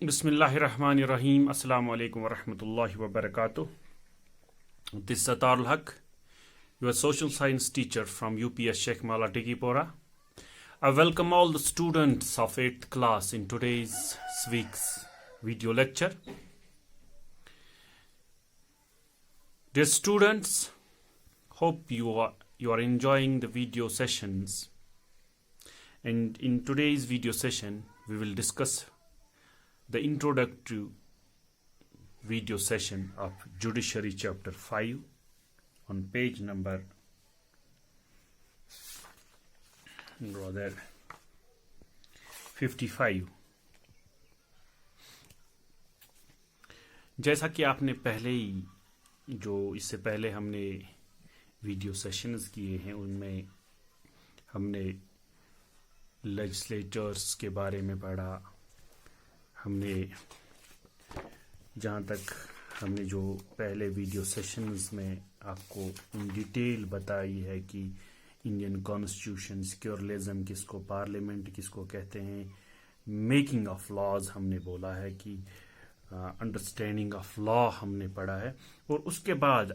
بسم اللہ الرحمن الرحیم. السلام علیکم ورحمۃ اللہ وبرکاتہ. This is Satar al-Haq, your social science teacher from UPS Sheikh Mala Tikipora. I welcome all the students of 8th class in today's week's video lecture. Dear students, hope you are enjoying the video sessions. And in today's video session, we will discuss the introductory video session of Judiciary Chapter 5 on page number 55. جیسا کہ آپ نے پہلے ہی اس سے پہلے ہم نے video sessions کیے ہیں، ان میں ہم نے لیجسلیچرز کے بارے میں پڑھا. ہم نے جہاں تک ہم نے جو پہلے ویڈیو سیشنز میں آپ کو ان ڈیٹیل بتائی ہے کہ انڈین کانسٹیٹیوشن، سیکولرزم کس کو، پارلیمنٹ کس کو کہتے ہیں، میکنگ آف لاز ہم نے بولا ہے کہ انڈرسٹینڈنگ آف لا ہم نے پڑھا ہے. اور اس کے بعد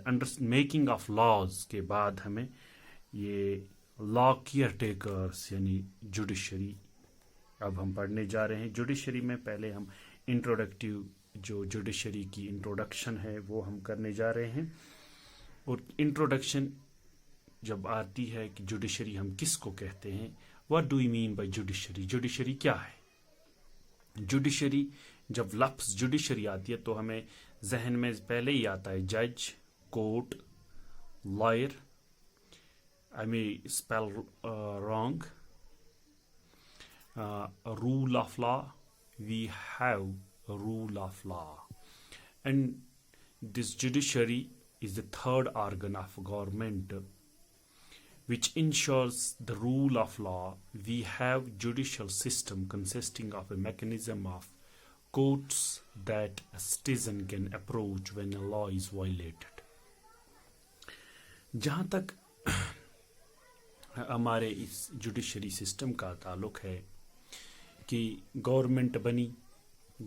میکنگ آف لاز کے بعد ہمیں یہ لا کیئر ٹیکرز یعنی جوڈیشری اب ہم پڑھنے جا رہے ہیں. جوڈیشری میں پہلے ہم انٹروڈکٹیو جو جوڈیشری کی انٹروڈکشن ہے وہ ہم کرنے جا رہے ہیں. اور انٹروڈکشن جب آتی ہے کہ جوڈیشری ہم کس کو کہتے ہیں، what do you mean by judiciary, judiciary کیا ہے. جوڈیشری جب لفظ جوڈیشری آتی ہے تو ہمیں ذہن میں پہلے ہی آتا ہے جج، court, lawyer. I may spell wrong. Rule of law. We have a rule of law. And this judiciary is the third organ of government which ensures the rule of law. We have judicial system consisting of a mechanism of courts that a citizen can approach when a law is violated. جہاں تک ہمارے اس judiciary system کا تعلق ہے کہ government بنی،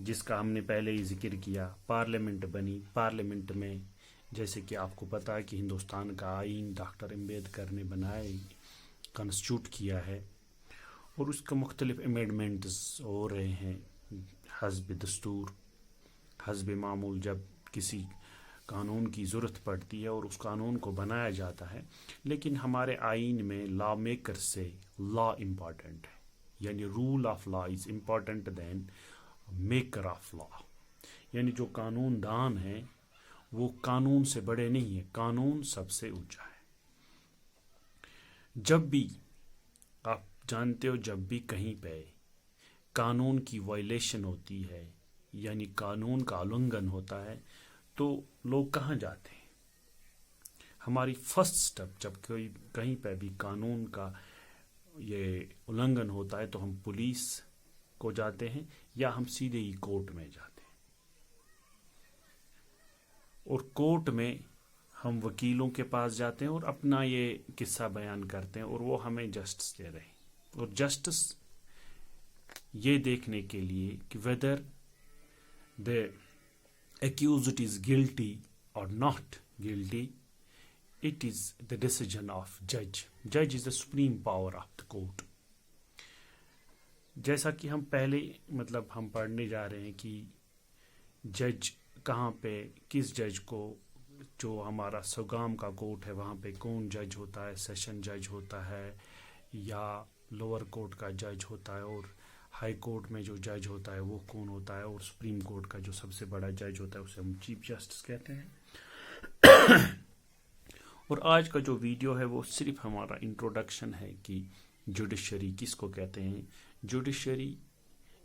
جس کا ہم نے پہلے ہی ذکر کیا، پارلیمنٹ بنی. پارلیمنٹ میں جیسے کہ آپ کو پتا ہے کہ ہندوستان کا آئین ڈاکٹر امبیڈکر نے بنائے، کانسٹیٹیوٹ کیا ہے، اور اس کے مختلف امینڈمنٹس ہو رہے ہیں حسب دستور، حسب معمول. جب کسی قانون کی ضرورت پڑتی ہے اور اس قانون کو بنایا جاتا ہے، لیکن ہمارے آئین میں لا میکر سے لا امپورٹنٹ ہے، یعنی rule of law is important then maker of law. یعنی جو قانون دان ہیں وہ قانون سے بڑے نہیں ہیں، قانون سب سے اونچا ہے. جب بھی آپ جانتے ہو، جب بھی کہیں پہ قانون کی وائلیشن ہوتی ہے یعنی قانون کا النگھن ہوتا ہے تو لوگ کہاں جاتے ہیں؟ ہماری فرسٹ سٹیپ جب کہیں پہ بھی قانون کا یہ النگھن ہوتا ہے تو ہم پولیس کو جاتے ہیں یا ہم سیدھے ہی کورٹ میں جاتے ہیں. اور کورٹ میں ہم وکیلوں کے پاس جاتے ہیں اور اپنا یہ قصہ بیان کرتے ہیں اور وہ ہمیں جسٹس دے رہے ہیں. اور جسٹس یہ دیکھنے کے لیے کہ whether the accused is guilty or not guilty, it is the decision of judge. Judge is the supreme power of the court. جیسا کہ ہم پہلے ہم پڑھنے جا رہے ہیں کہ جج کہاں پہ، کس جج کو، جو ہمارا سگام کا کورٹ ہے وہاں پہ کون جج ہوتا ہے، سیشن جج ہوتا ہے یا لوور کورٹ کا جج ہوتا ہے، اور ہائی کورٹ میں جو جج ہوتا ہے وہ کون ہوتا ہے، اور سپریم کورٹ کا جو سب سے بڑا جج ہوتا ہے اسے ہم چیف جسٹس کہتے ہیں. اور آج کا جو ویڈیو ہے وہ صرف ہمارا انٹروڈکشن ہے کہ جوڈیشری کس کو کہتے ہیں. جوڈیشری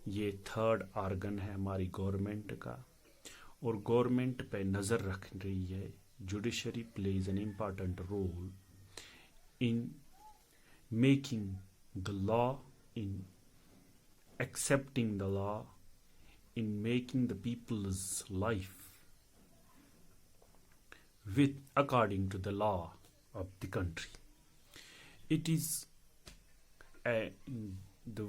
یہ تھرڈ آرگن ہے ہماری گورنمنٹ کا، اور گورنمنٹ پہ نظر رکھ رہی ہے. Judiciary plays an important role in making the law, in accepting the law, in making the people's life with according to the law of the country. It is the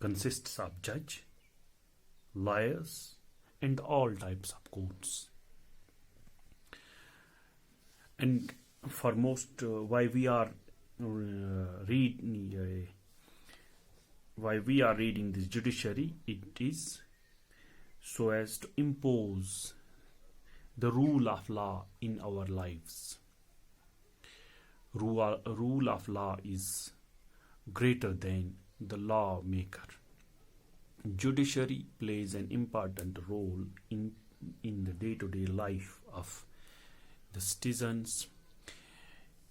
consists of judge, lawyers and all types of courts. And for most why we are reading this judiciary, it is so as to impose the rule of law in our lives. Rule of law is greater than the lawmaker. Judiciary plays an important role in the day-to-day life of the citizens.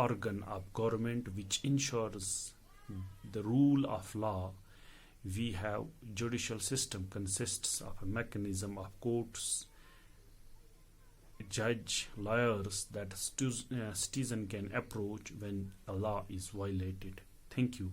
organ of government which ensures the rule of law. We have judicial system consists of a mechanism of courts, judge, lawyers that citizen can approach when a law is violated. Thank you.